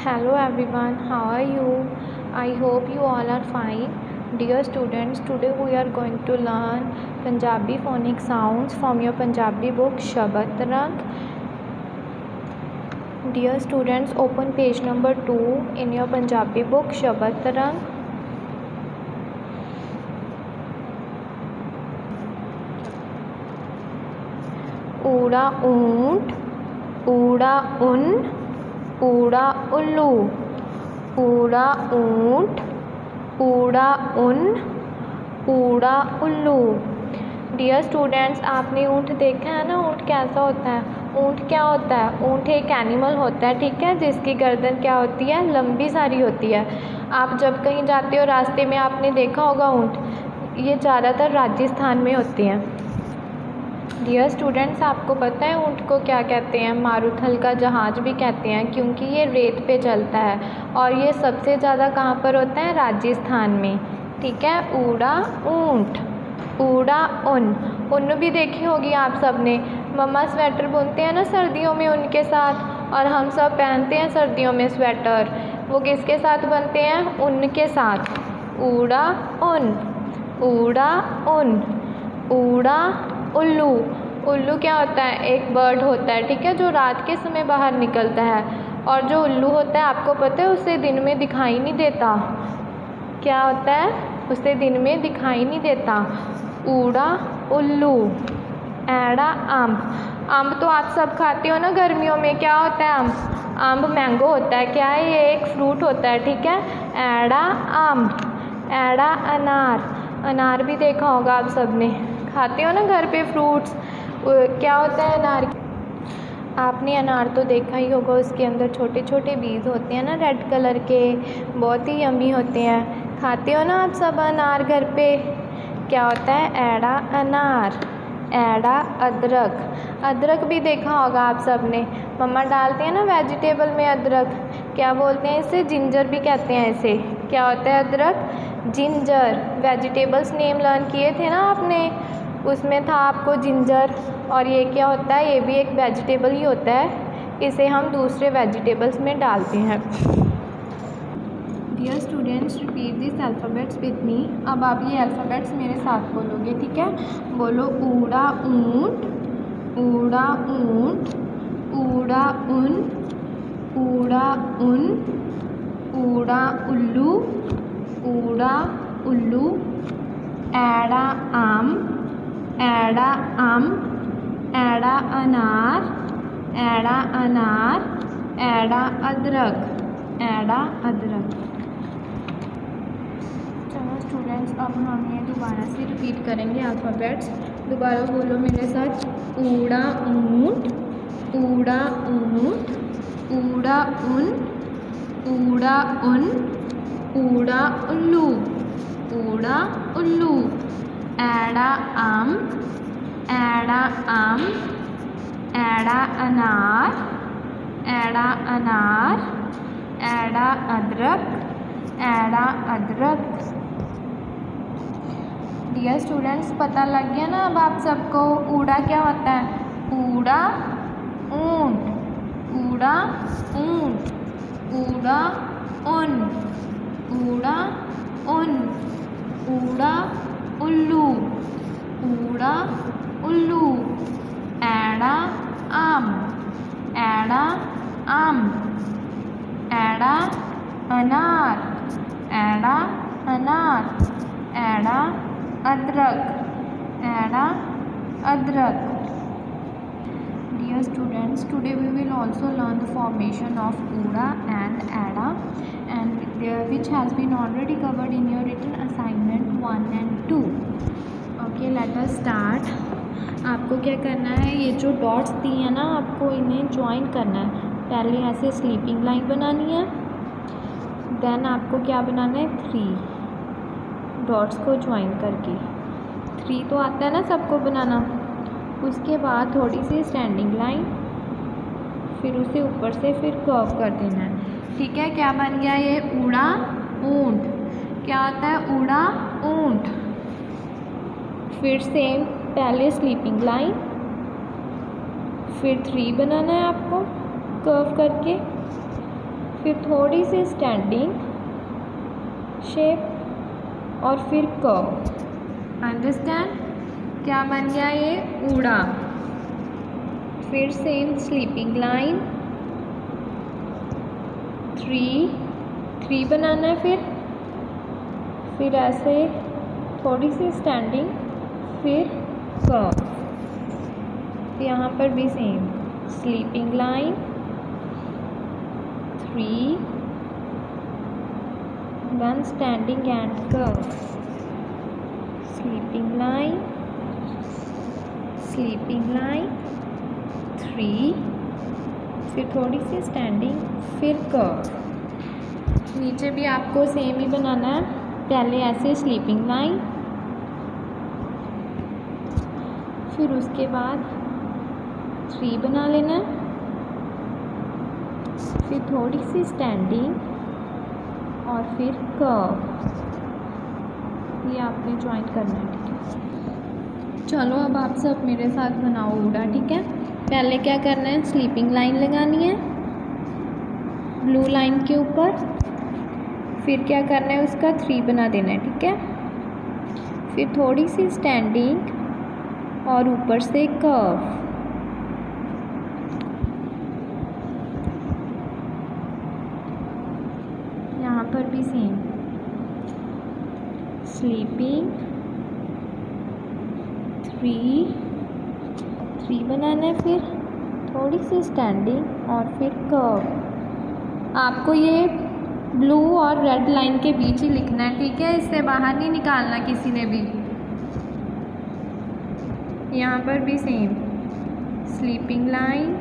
Hello everyone, how are you? I hope you all are fine. Dear students, today we are going to learn Punjabi phonic sounds from your Punjabi book Shabad Rang. Dear students, open page number 2 in your Punjabi book Shabad Rang. ऊड़ा ऊंट, ऊड़ा उन, ऊड़ा उल्लू, ऊड़ा ऊंट, ऊड़ा उन, ऊड़ा उल्लू। Dear students, आपने ऊँट देखा है ना, ऊँट कैसा होता है? ऊँट क्या होता है? ऊँट एक एनिमल होता है, ठीक है, जिसकी गर्दन क्या होती है? लंबी सारी होती है। आप जब कहीं जाते हो रास्ते में आपने देखा होगा ऊँट, ये ज़्यादातर राजस्थान में होते हैं। डियर स्टूडेंट्स, आपको पता है ऊँट को क्या कहते हैं? मारुथल का जहाज़ भी कहते हैं, क्योंकि ये रेत पे चलता है और ये सबसे ज़्यादा कहाँ पर होता है? राजस्थान में, ठीक है। ऊड़ा ऊँट, ऊड़ा उन भी देखी होगी आप सब ने। मम्मा स्वेटर बुनते हैं ना सर्दियों में उनके साथ, और हम सब पहनते हैं सर्दियों में स्वेटर। वो किसके साथ बनते हैं? ऊन के साथ। ऊड़ा उन, ऊड़ा उन, ऊड़ा उल्लू। उल्लू क्या होता है? एक बर्ड होता है, ठीक है, जो रात के समय बाहर निकलता है। और जो उल्लू होता है आपको पता है उसे दिन में दिखाई नहीं देता। क्या होता है? उसे दिन में दिखाई नहीं देता। ऊड़ा उल्लू। ऐड़ा अम्ब। अम्ब तो आप सब खाते हो ना गर्मियों में। क्या होता है अम्ब? अम्ब मैंगो होता है। क्या है? ये एक फ्रूट होता है, ठीक है। ऐड़ा अम्ब। ऐड़ा अनार। अनार भी देखा होगा आप सब ने। खाते हो ना घर पे फ्रूट्स। क्या होता है अनार? आपने अनार तो देखा ही होगा, उसके अंदर छोटे छोटे बीज होते हैं ना, रेड कलर के, बहुत ही यम्मी होते हैं। खाते हो ना आप सब अनार घर पे। क्या होता है? ऐड़ा अनार। ऐड़ा अदरक। अदरक भी देखा होगा आप सब ने। मम्मा डालते हैं ना वेजिटेबल में अदरक। क्या बोलते हैं इसे? जिंजर भी कहते हैं इसे। क्या होता है अदरक? जिंजर। वेजिटेबल्स नेम लर्न किए थे ना आपने, उसमें था आपको जिंजर। और ये क्या होता है? ये भी एक वेजिटेबल ही होता है, इसे हम दूसरे वेजिटेबल्स में डालते हैं। Dear students, repeat this alphabets with me. अब आप ये अल्फ़ाबेट्स मेरे साथ बोलोगे, ठीक है। बोलो ऊड़ा ऊँट, ऊड़ा ऊँट, ऊड़ा उन, ऊड़ा उन, ऊड़ा उल्लू, ऊड़ा उल्लू। ऐड़ा आम, ऐड़ा अम्ब, ऐड़ा अनार, ऐड़ा अनार, ऐड़ा अदरक, ऐड़ा अदरक। चलो स्टूडेंट्स, अब हम ये दोबारा से रिपीट करेंगे अल्फ़ाबेट्स। दोबारा बोलो मेरे साथ। ऊड़ा ऊँट, ऊड़ा ऊँट, ऊड़ा उन, ऊड़ा उन, ऊड़ा उल्लू, ऊड़ा उल्लू। ऐड़ा अम्ब, ऐड़ा अम्ब, ऐड़ा अनार, ऐड़ा अनार, ऐड़ा अदरक, ऐड़ा अदरक। डियर स्टूडेंट्स, पता लग गया ना अब आप सबको ऊड़ा क्या होता है? ऊड़ा ऊँट, ऊड़ा ऊँट, ऊड़ा उन, ऊड़ा उन, ऊड़ा उल्लू, ऊड़ा उल्लू। ऐड़ा अम्ब, ऐड़ा अम्ब, ऐड़ा अनार, ऐड़ा अनार, ऐड़ा अदरक, ऐड़ा अदरक। Dear students, today we will also learn the formation of ऊड़ा and ऐड़ा, and which has been already covered in your written assignment 1 and 2. Okay, let us start. आपको क्या करना है? ये जो डॉट्स दी हैं ना, आपको इन्हें ज्वाइन करना है। पहले ऐसे स्लीपिंग लाइन बनानी है, देन आपको क्या बनाना है? 3 डॉट्स को ज्वाइन करके। 3 तो आता है ना सबको बनाना। उसके बाद थोड़ी सी स्टैंडिंग लाइन, फिर उसे ऊपर से फिर कर्व कर देना है, ठीक है। क्या बन गया ये? ऊड़ा ऊँट। क्या होता है? ऊड़ा ऊँट। फिर सेम, पहले स्लीपिंग लाइन, फिर 3 बनाना है आपको कर्व करके, फिर थोड़ी सी स्टैंडिंग शेप और फिर कर्व। अंडरस्टैंड? क्या बन गया ये? ऊड़ा। फिर सेम स्लीपिंग लाइन, 3 बनाना है, फिर ऐसे थोड़ी सी स्टैंडिंग, फिर कर्व। यहाँ पर भी same sleeping line, 3, 1 standing and curve, sleeping line, 3, फिर थोड़ी सी स्टैंडिंग, फिर कर्व। नीचे भी आपको सेम ही बनाना है, पहले ऐसे स्लीपिंग लाइन, फिर उसके बाद 3 बना लेना है, फिर थोड़ी सी स्टैंडिंग और फिर कर्व। ये आपने ज्वाइन करना है, ठीक है। चलो अब आप सब मेरे साथ बनाओ ऊड़ा, ठीक है। पहले क्या करना है, स्लीपिंग लाइन लगानी है ब्लू लाइन के ऊपर, फिर क्या करना है, उसका 3 बना देना है, ठीक है। फिर थोड़ी सी स्टैंडिंग और ऊपर से कर्व। यहाँ पर भी सेम स्लीपिंग, 3 बनाना है, फिर थोड़ी सी स्टैंडिंग और फिर कर्व। आपको ये ब्लू और रेड लाइन के बीच ही लिखना है, ठीक है, इससे बाहर नहीं निकालना किसी ने भी। यहाँ पर भी सेम स्लीपिंग लाइन,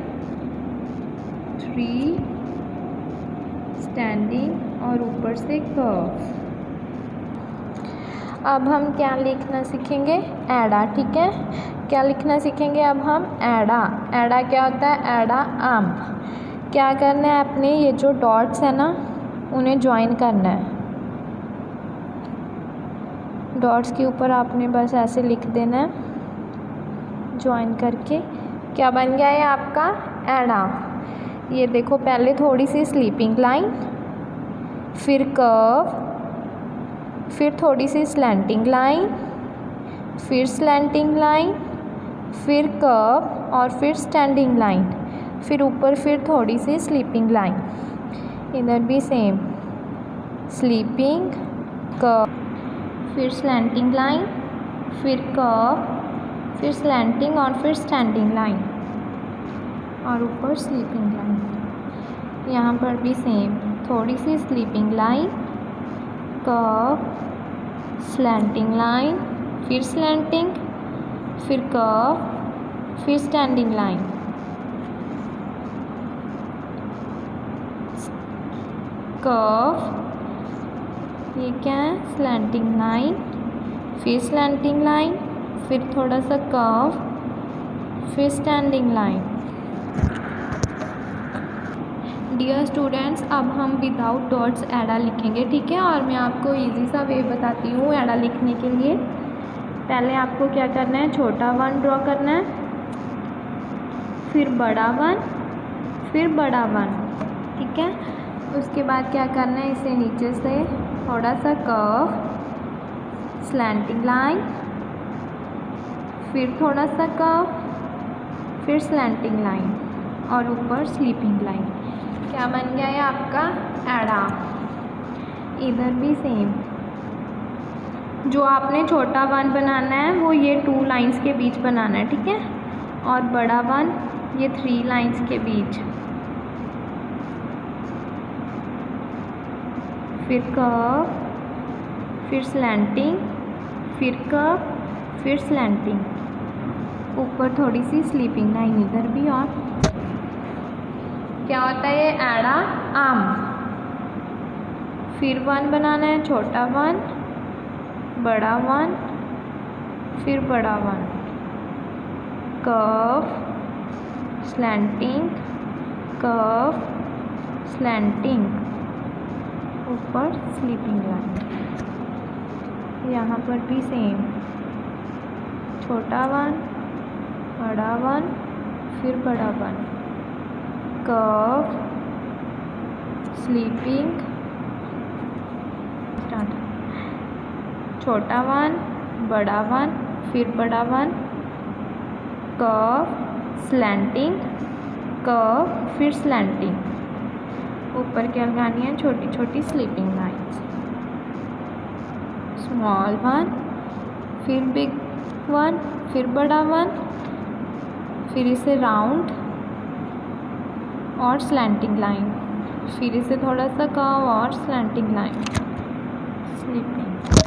3 स्टैंडिंग और ऊपर से कर्व। अब हम क्या लिखना सीखेंगे, एड़ा, ठीक है। क्या लिखना सीखेंगे अब हम, एड़ा। एड़ा क्या होता है, एड़ा आम। क्या करना है, अपने ये जो डॉट्स है ना उन्हें ज्वाइन करना है। डॉट्स के ऊपर आपने बस ऐसे लिख देना है ज्वाइन करके। क्या बन गया ये आपका एड़ा। ये देखो, पहले थोड़ी सी स्लीपिंग लाइन, फिर कर्व, फिर थोड़ी सी स्लैंटिंग लाइन, फिर स्लैंटिंग लाइन, फिर कर्व और फिर स्टैंडिंग लाइन, फिर ऊपर फिर थोड़ी सी स्लीपिंग लाइन। इधर भी सेम स्लीपिंग, कर्व, फिर स्लैंटिंग लाइन, फिर कर्व, फिर स्लैंटिंग और फिर स्टैंडिंग लाइन और ऊपर स्लीपिंग लाइन। यहाँ पर भी सेम थोड़ी सी sleeping line, curve, slanting line, फिर स्लैंटिंग, फिर कर्व, फिर स्टैंडिंग लाइन, कर्व, ये क्या है, स्लैंटिंग लाइन, फिर स्लैंटिंग लाइन, फिर थोड़ा सा कर्व, फिर स्टैंडिंग लाइन। डियर स्टूडेंट्स, अब हम विदाउट डॉट्स एड़ा लिखेंगे, ठीक है। और मैं आपको इजी सा वे बताती हूँ एड़ा लिखने के लिए। पहले आपको क्या करना है, छोटा 1 ड्रॉ करना है, फिर बड़ा 1, फिर बड़ा 1, ठीक है। उसके बाद क्या करना है, इसे नीचे से थोड़ा सा कर्व, स्लैंटिंग लाइन, फिर थोड़ा सा कर्व, फिर स्लैंटिंग लाइन और ऊपर स्लीपिंग लाइन। क्या बन गया है आपका एड़ा। इधर भी सेम, जो आपने छोटा 1 बनाना है वो ये 2 लाइंस के बीच बनाना है, ठीक है। और बड़ा 1 ये 3 लाइंस के बीच, फिर कर्व, फिर स्लैंटिंग, फिर कर्व, फिर स्लैंटिंग, ऊपर थोड़ी सी स्लीपिंग लाइन इधर भी। और क्या होता है ये एड़ा आम। फिर 1 बनाना है, छोटा 1, बड़ा 1, फिर बड़ा 1, कर्व, स्लैंटिंग, कर्व, स्लैंटिंग, ऊपर स्लीपिंग लाइन। यहाँ पर भी सेम, छोटा 1, बड़ा 1, फिर बड़ा 1, कर्व, स्लीपिंग, छोटा वन, बड़ा वन, फिर बड़ा वन, कर्व, स्लैंटिंग, कर्व, फिर स्लैंटिंग। ऊपर क्या लगानी है? छोटी छोटी स्लीपिंग लाइंस। स्मॉल वन, फिर बिग वन, फिर बड़ा वन, फिर इसे राउंड और स्लैंटिंग लाइन, फिर इसे थोड़ा सा कर्व और स्लैंटिंग लाइन, स्लीपिंग।